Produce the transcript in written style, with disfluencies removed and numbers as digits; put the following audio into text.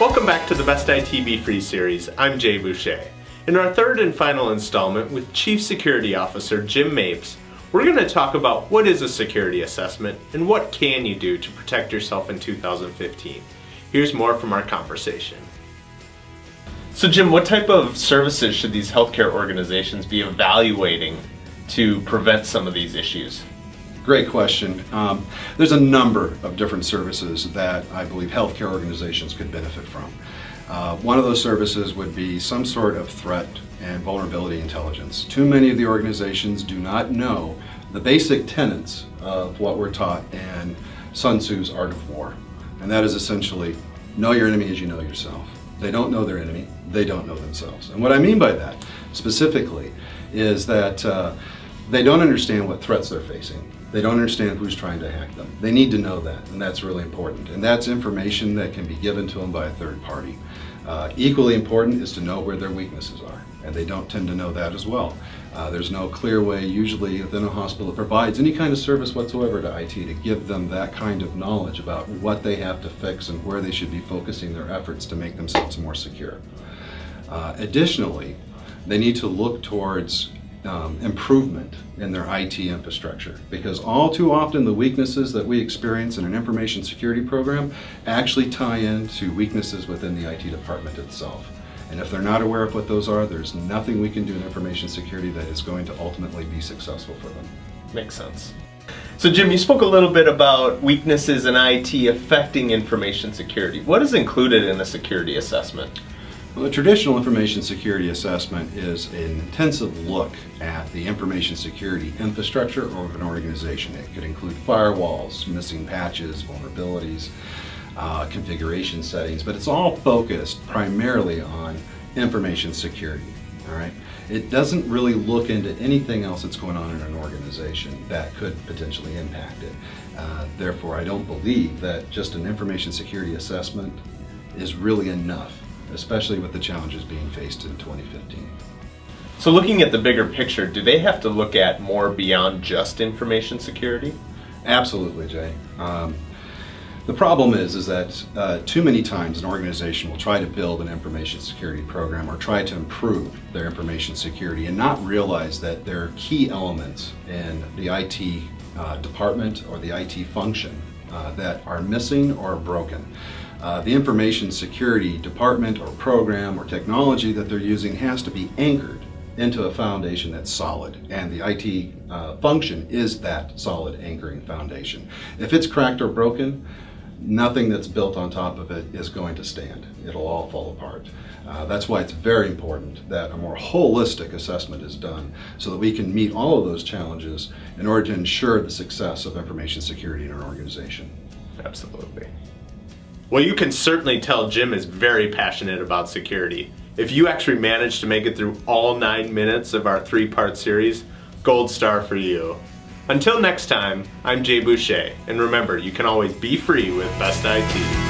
Welcome back to the Best IT Be Free series. I'm Jay Boucher. In our third and final installment with Chief Security Officer Jim Mapes, we're going to talk about what is a security assessment and what can you do to protect yourself in 2015. Here's more from our conversation. So Jim, what type of services should these healthcare organizations be evaluating to prevent some of these issues? Great question. There's a number of different services that I believe healthcare organizations could benefit from. One of those services would be some sort of threat and vulnerability intelligence. Too many of the organizations do not know the basic tenets of what we're taught in Sun Tzu's Art of War. And that is essentially, know your enemy as you know yourself. They don't know their enemy, they don't know themselves. And what I mean by that specifically is that they don't understand what threats they're facing. They don't understand who's trying to hack them. They need to know that, and that's really important. And that's information that can be given to them by a third party. Equally important is to know where their weaknesses are, and they don't tend to know that as well. There's no clear way, usually within a hospital, that provides any kind of service whatsoever to IT to give them that kind of knowledge about what they have to fix and where they should be focusing their efforts to make themselves more secure. Additionally, they need to look towards improvement in their IT infrastructure, because all too often the weaknesses that we experience in an information security program actually tie into weaknesses within the IT department itself. And if they're not aware of what those are, there's nothing we can do in information security that is going to ultimately be successful for them. Makes sense. So Jim, you spoke a little bit about weaknesses in IT affecting information security. What is included in a security assessment? Well, the traditional information security assessment is an intensive look at the information security infrastructure of an organization. It could include firewalls, missing patches, vulnerabilities, configuration settings, but it's all focused primarily on information security. All right? It doesn't really look into anything else that's going on in an organization that could potentially impact it. Therefore, I don't believe that just an information security assessment is really enough, especially with the challenges being faced in 2015. So looking at the bigger picture, do they have to look at more beyond just information security? Absolutely, Jay. The problem is that too many times an organization will try to build an information security program or try to improve their information security and not realize that there are key elements in the IT department or the IT function that are missing or broken. The information security department or program or technology that they're using has to be anchored into a foundation that's solid, and the IT function is that solid anchoring foundation. If it's cracked or broken, nothing that's built on top of it is going to stand. It'll all fall apart. That's why it's very important that a more holistic assessment is done so that we can meet all of those challenges in order to ensure the success of information security in our organization. Absolutely. Well, you can certainly tell Jim is very passionate about security. If you actually managed to make it through all 9 minutes of our 3-part series, gold star for you. Until next time, I'm Jay Boucher, and remember, you can always be free with Best IT.